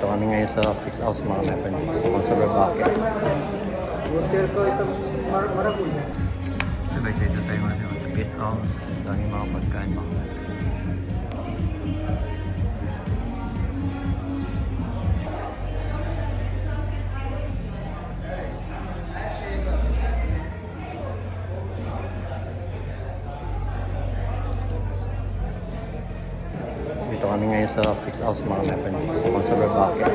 Dito kami ngayon sa fish house mga kapatid. Dito sa Conserve Bucket. Burger ko itong marabuya. So guys, dito tayo ngayon sa fish house. Daming mga pagkain mga kapatid. Dito kami ngayon sa fish house mga kapatid. Dito sa Conserve Bucket.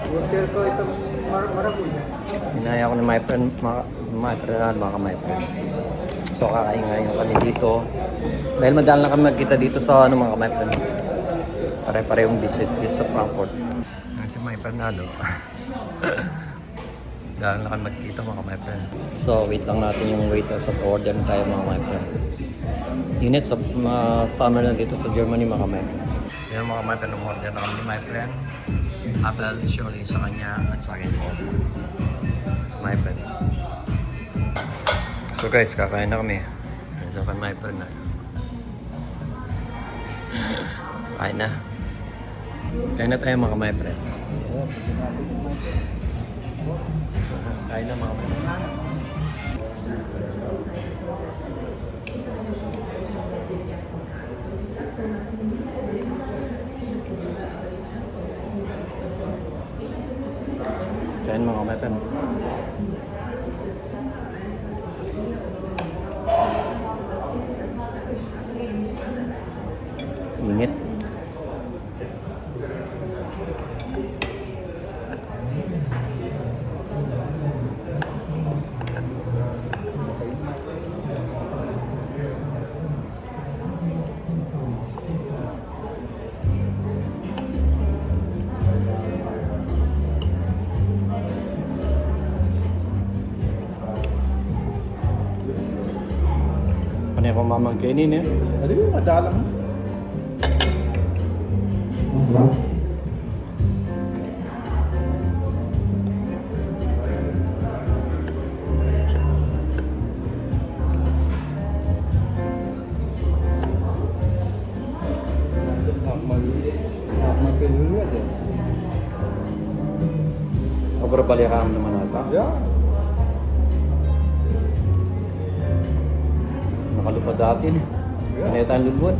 Burger ko itong marabuya. Hinaya ko ni my friend, mga friend. So kakain ngayon kami dito. Dahil madalang na kami magkita dito sa mga my friend. Pare-parehong visit dito sa Frankfurt. Yan si my friend Nado. Dahil na kami magkita mga my friend. So wait lang natin yung waiters at order na tayo mga my friend. Init sa summer na dito sa Germany mga my friend. Yan mga my friend, umorder na kami ni my friend. Apple surely sa kanya at sa akin po. Sa my friend. So guys, kakain na kami. Sa kan my friend na. Kain na. Kain na tayo mga my friend. Kain na mga my friend. Kain mga my friend. Init. Ano yung pamamangkainin eh? Ano yung madalang mo? Pero balikan naman ata. Ya. Nakalupad dati. Kaya tayong lubot.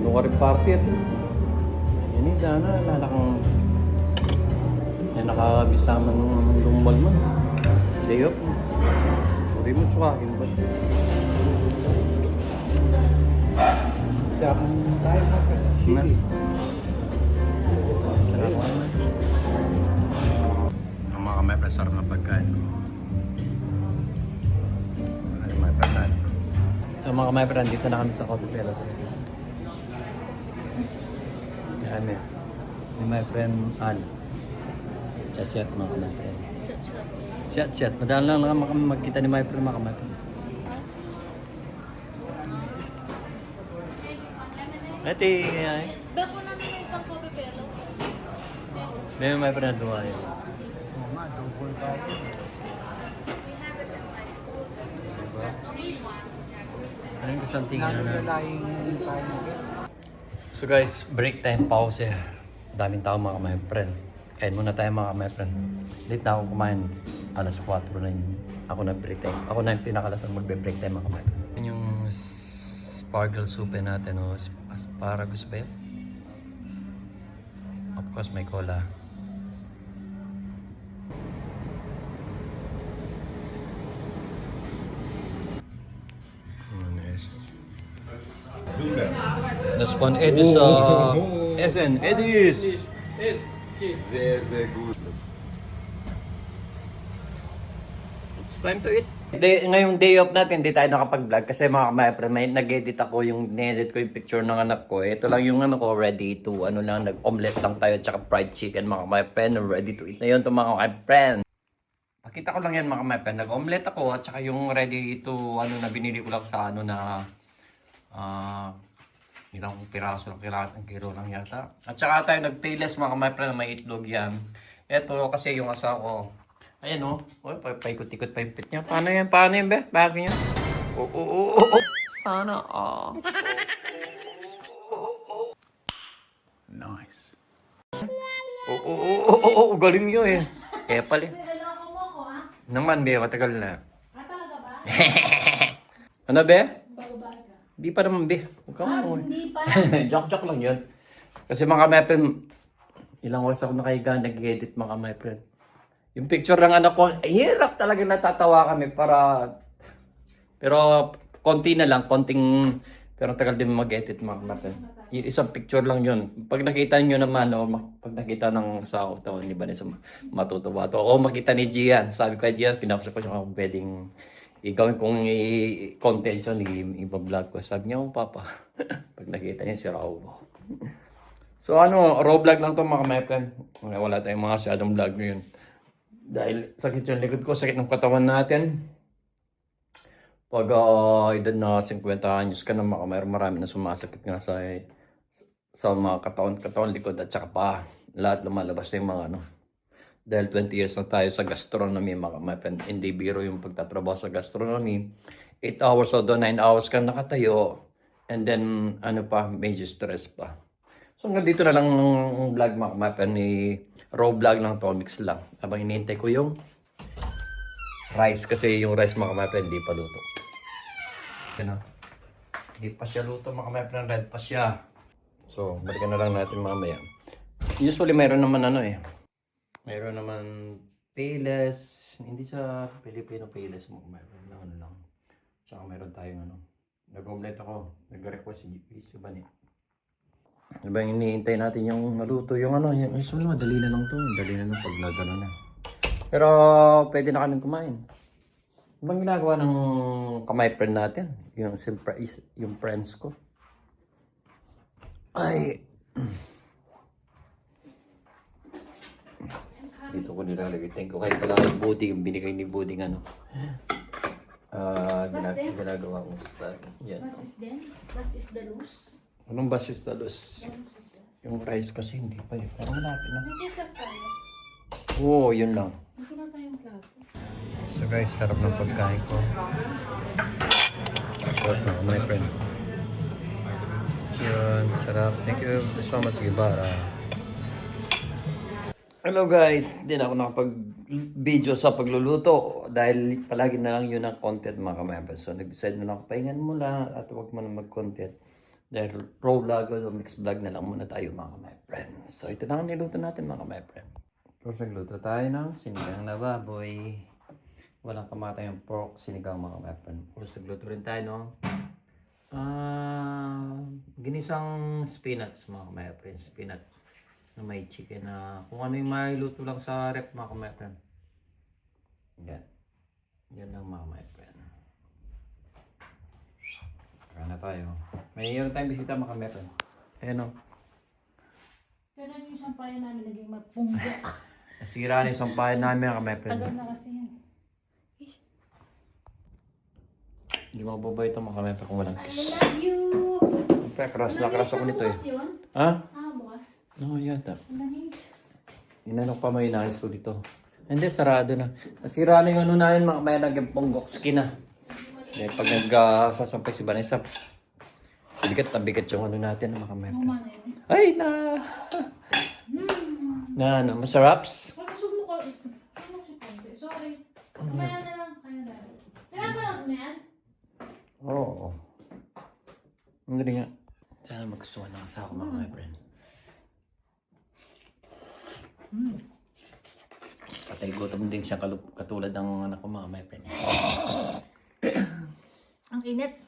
Nung ka rin party ito. Yan eh, sana lalakang yan nakabisama ng lumbal man. Day off. Puri mo tsukakin ba? Siya kung tayo Sarap naman. Ang mga kamay sarap na pagkain. Ano may pagkain? So mga kamay dito na kami sa Coffee Pelos. Yan eh. Ni my friend Al. Chat mga kamay friend. Chat. Madalang lang kami magkita ni my friend mga kamay friend. Ito ay. Bako namin may pang Coffee Pelos. May my friend na dumayo. Ano yung kasantingan na? So guys, break time, pause eh. Daming tao mga my friend. Kain muna tayo mga my friend. Late na ako kumain. Alas 4 na yung ako na break time. Ako na yung pinakalasan magbe-break time mga my friend. Yan yung sparkle soup natin. O, asparagus ba yun? Of course may cola. Das von Edis Essen. Edis! Sehr, sehr gut. It's time to eat. Ngayong day off natin, hindi tayo nakapag-vlog kasi mga may nag-edit ako yung edit ko yung picture ng anak ko. Ito lang yung ano ko, ready to nag-omelette lang tayo tsaka fried chicken mga my friend. Ready to eat na yun to mga my friend. Pakita ko lang yan mga my friend. Nag-omelette ako at tsaka yung ready to na binili ko lang sa ilang piraso lang, kilasan kilo lang yata. At saka tayo nag-payless mga my friend, may itlog yan. Ito kasi yung asawa ko. Ayan o. Oh. Paikot-ikot pa yung pit niya. Paano yan? Be? Bakit niya? Sana Nice. Oo, galing yun eh. Kaya pala. Niloloko mo ko, ha? Naman, be, matagal na. Ah, talaga ba? Ano, be? Bababa ka. Di pa naman, be. Huwag ka mo. Hindi pa. Joke lang yun. Kasi mga my friend, ilang oras ako nakahiga, nag-edit mga my friend. Yung picture ng anak ko, hirap talaga natatawa kami para... Pero konti na lang, konting... Pero tagal din mag-edit mga my friend. Yung isang picture lang yun. Pag nakita nyo naman, o pag nakita ng asawa ko, ni Vanessa, matutuwa to. O makita ni Gian. Sabi ko kay Gian, pinapasa ko siya kung pwedeng igawin kong content yun, i-vlog ko. Sabi niya, oh papa, pag nakita niya si Raul. So raw vlog lang to mga my friend. Wala tayong mga masyadong vlog ngayon. Dahil sakit yung likod ko, sakit ng katawan natin. Pag edad na 50 anyos ka na marami na sumasakit nga sa mga katawan likod at saka pa. Lahat lumalabas na yung mga Dahil 20 years na tayo sa gastronomy mga my friend. Hindi biro yung pagtatrabaho sa gastronomy. 8 hours o 9 hours ka nakatayo. And then medyo stress pa. So hanggang dito na lang ng vlog mga my friend. Raw vlog lang to, mix lang. Habang hinihintay ko yung rice. Kasi yung rice mga my friend, hindi pa luto. Hindi pa siya luto mga my friend, red pa siya. So, balikan na lang natin mamaya. Usually, mayroon naman mayroon naman payless. Hindi sa Filipino payless mga my friend. Lang. Tsaka mayroon tayong nag-omelette ako. Nag-request si Bani. Habang iniintay natin yung maluto, yung usually madali na lang to. Madali na lang pag nagano na. Pero, pwede na kami kumain. Ano bang ginagawa ng kamay friend natin? Yung friends ko. Ay. Dito ko nilalagay. Thank you kay pala kay Buding. Yung binigay ni Buding ginagawa ko sa yan. Bas is then? Bas is the loose? Anong basis talos? Yung rice kasi hindi pa yun. Pero malapit na. May ketchup tayo. Oo, yun lang. Hindi na tayong plato. So guys, sarap ng pagkain ko. Sarap na, my friend. Yun, sarap. Thank you so much, Gibara. Hello guys, hindi na ako nakapag-video sa pagluluto dahil palagi na lang yun ang content mga kamay. So nag-decide na lang, pahingan mo lang at huwag mo na mag-content. Dahil raw vlog o mixed vlog na lang muna tayo mga my friend. So ito na ang niluto natin mga my friend. First nagluto tayo ng sinigang na baboy. Walang kamatay yung pork, sinigang mga my friend. First nagluto rin tayo ginisang spinach mga my friend. Spinach na may chicken na kung ano yung mailuto lang sa rep mga my friend. Yan. Yan lang mga my friend. Kaya na tayo. Mayroon tayong bisita mga my friend. Ayan o. Kaya yung sampayan namin naging mapunggak. Nasira na yung sampayan namin mga my friend. Tagal na kasi yan. Ish. Hindi mababay ito mga my friend kung walang I kiss. love you! Siyempre, karas ako nito eh. Bukas yun? Ha? Bukas. Oo, yata. Ang lamig. Inanok pa may inayos ko dito. Hindi, sarado na. Nasira na yung namin mga may naging ponggokski na. Dahil pag nagsasampay si Vanessa, bigat na bigat yung natin mga may Ano man yun? ay, masaraps? Palusog mo ko. Ano si Ponte? Sorry. Kaya na lang. Kaya na lang. Pinapanood mo yan? Oo. Ang galing nga. Sana magustuhan ng asawa ko mga friend. Patay gutom din siya katulad ng anak ko mga my friend. Ang init.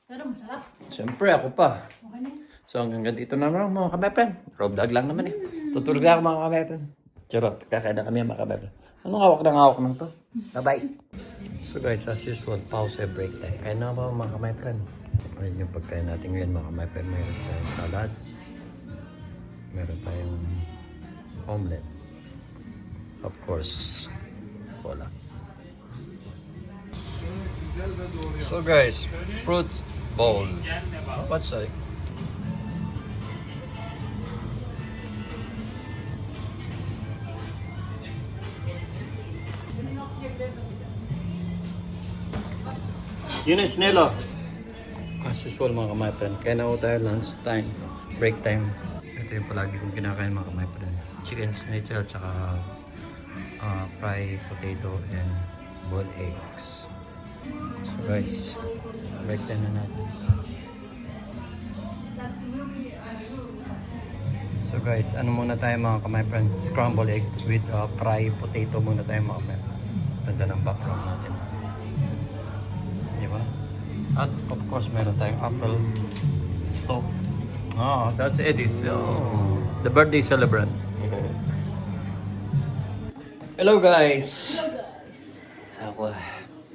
Pero masarap. Siyempre ako pa. Okay na yun. So hanggang dito na lang mga kabepren. Raw vlog lang naman eh. Tutulog na ako mga kabepren. Charot, kakain na kami mga kabepren. Anong hawak ng to? Bye-bye. So guys, as usual, pause and break time. Kaya na ba mga kabepren? Ayun yung pagkain natin ngayon mga kabepren. Meron tayong salad. Meron tayong omelette. Of course, wala. So guys, fruit bowl. What's that? Yun is Nelo. As usual mga kamay friend. Kaya na tayo lunch time, break time. Ito yung palagi kong kinakain mga kamay friend. chicken schnitzel, tsaka fried potato and boiled eggs. So guys, break time na natin. So guys, ano muna tayo mga my friend? Scrambled egg with fried potato muna tayo mga my friend. Ganda ng background natin. Diba? At of course, meron tayong apple soup. Oh, that's Eddie's. Oh, the birthday celebrant. Hello guys! Hello guys. Sa ako,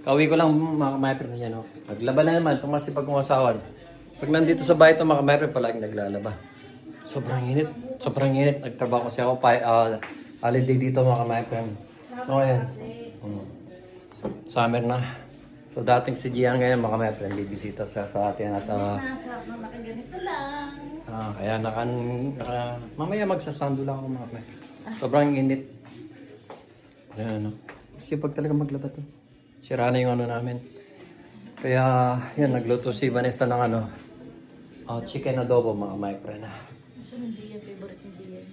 kauwi ko lang mga kamaipin na yan. Naglaba na naman, itong masipag kong asawan. Pag nandito sa bahay itong mga kamaipin, palaging naglalaba. Sobrang init. Sobrang init. Nagtrabaho kasi ako holiday dito mga kamaipin. So ngayon, summer na. So dating si Gian ngayon mga kamaipin, bibisita siya sa atin at Nasa mga ganito lang. kaya mamaya magsasando lang ako mga kamaipin. Sobrang init. Ayan, ano. Kasi pag talaga maglaba to. Sira na yung ano namin. Kaya, yan, nagluto si Vanessa ng chicken adobo, mga my friend. Gusto ng Dian, favorite ng Dian.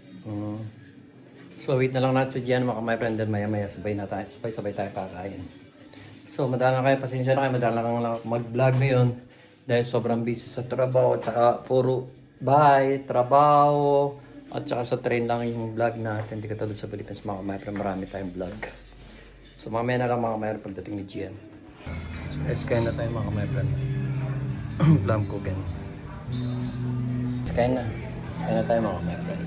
So, wait na lang natin si Gian, mga my friend. Then, maya-maya, sabay tayo kakain. So, madalang kayo, pasensya na kayo, madalang lang ako mag-vlog ngayon. Dahil sobrang busy sa trabaho, at saka puro bahay, trabaho, at saka sa train lang yung vlog natin. Hindi katulad sa Philippines, mga kamaipin, marami tayong vlog. So mamaya na lang mga kamaipin pagdating ni GM. So let's kain na tayo mga kamaipin. Plum cooking. Let's kain na. Kain na tayo mga kamaipin.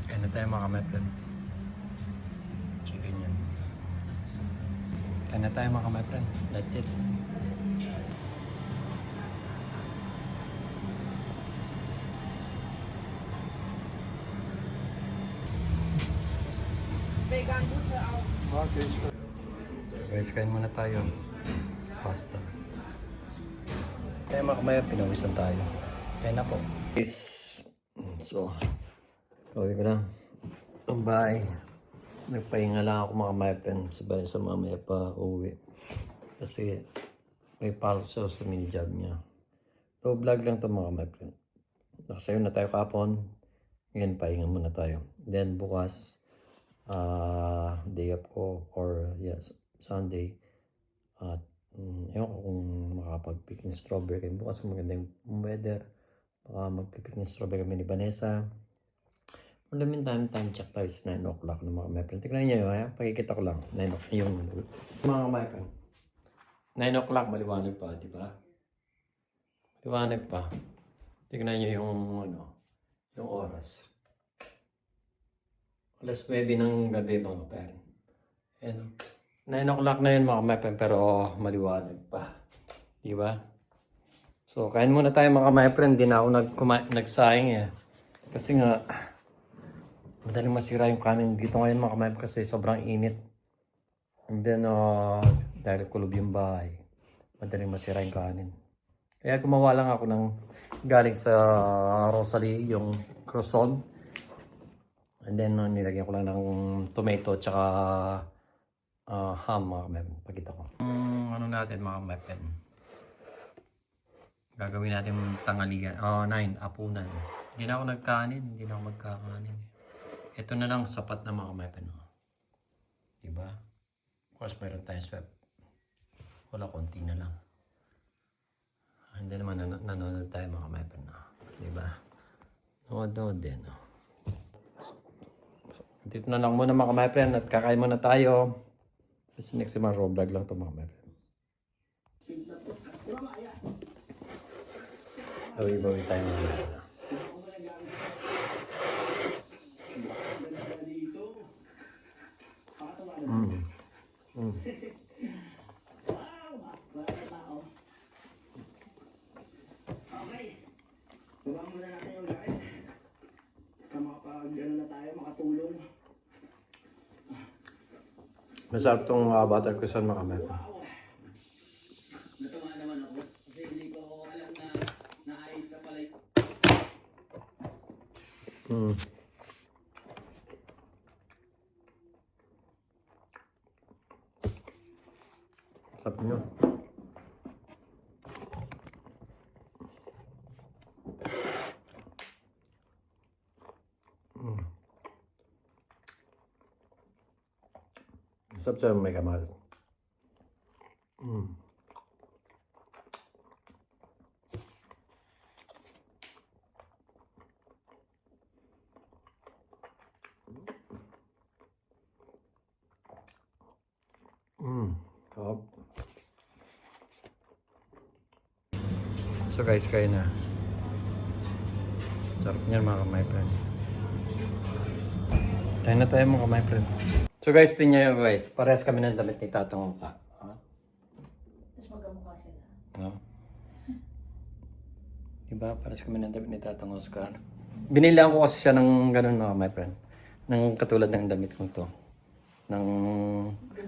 Kain na tayo mga kamaipin. Chicken yan. Kain na tayo mga kamaipin. That's it. Guys, kain muna tayo. Pasta. Kaya mga kamaya, pinawisan tayo. Kaya na po. Guys, so, kawin ko lang. Bye. Nagpahinga lang ako mga kamaya, friend. Sabay sa mamaya pa uwi. Kasi may palso sa mini-job niya. So, vlog lang ito mga kamaya, friend. Nakasayo na tayo kapon. Ngayon, pahinga muna tayo. Then, bukas, day off ko or yes, Sunday at ewan ko kung makapag-picking strawberry kayo bukas maganda yung weather, baka mag-picking strawberry kami ni Vanessa. Malamin time check tayo is 9 o'clock na mga mepren. Tignan nyo yun, pakikita ko lang 9 o'clock yung mga mepren 9 o'clock maliwanag pa, di ba? Maliwanag pa. Tignan nyo yung yung oras. Alas 9 ng gabi mga parent. Ayan. 9 o'clock na yun mga kamaipin pero maliwanag pa. Diba? So kain muna tayo mga kamaipin. Hindi na ako nagsayang eh. Kasi nga madaling masira yung kanin dito ngayon mga kamaipin kasi sobrang init. And then dahil kulob yung bahay, madaling masira yung kanin. Kaya gumawa lang ako ng galing sa Rosalie yung croissant. And then, nilagyan ko lang ng tomato tsaka ham mga kamaipin. Pakita ko. Ano natin mga kamaipin. Gagawin natin tangaligan. 9, apunan. Hindi na ako nagkanin. Hindi na ako magkakanin. Ito na lang sapat na mga kamaipin. Diba? Of course, meron tayong swap. Wala, konti na lang. Hindi naman nanonood tayo mga kamaipin. Diba? Nood din. Dito na lang muna mga kamaipin at kakain muna tayo. Kasi next time raw vlog lang ito mga kamaipin. Bawi-bawi tayo mga kamaipin. Baba muna natin yung guys. Makapag-ano na tayo, makatulong. Masarap itong butter croissant mga kamaipin. Natuwa naman ako. Kasi hindi ko alam na naayos na pala yung... Sarap nyo. Sarap sa may kamal. Sarap. So guys, kayo na. Sarap niyan mga my friend. Tayo na tayo mga my friend. So guys, tingnan nyo guys. Parehas kami ng damit ni Tatang Uka. Tapos magkamukha sila. No? Diba? Parehas kami ng damit ni Tatang Oscar. Binilang ko kasi siya ng ganun mga my friend. Ng katulad ng damit kong to. Nang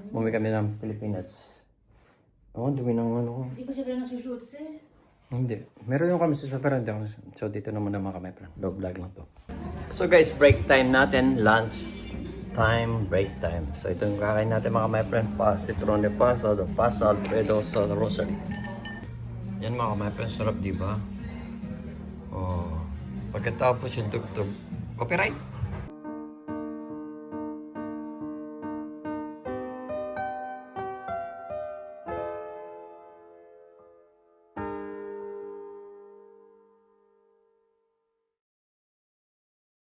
umuwi kami ng Pilipinas. Oo, dumi ng ano. Hindi ko sila nagsushoot eh. Hindi. Meron yung kami sa pero hindi ako. So dito naman mga kami friend. Vlog lang to. So guys, break time natin. Lunch time, break time. So ito yung kakain natin mga my friend. Citrone pasado, Alfredo sa rosary. Yan mga my friend, sarap diba? Oh. Pagkatapos yung tugtog. Copyright?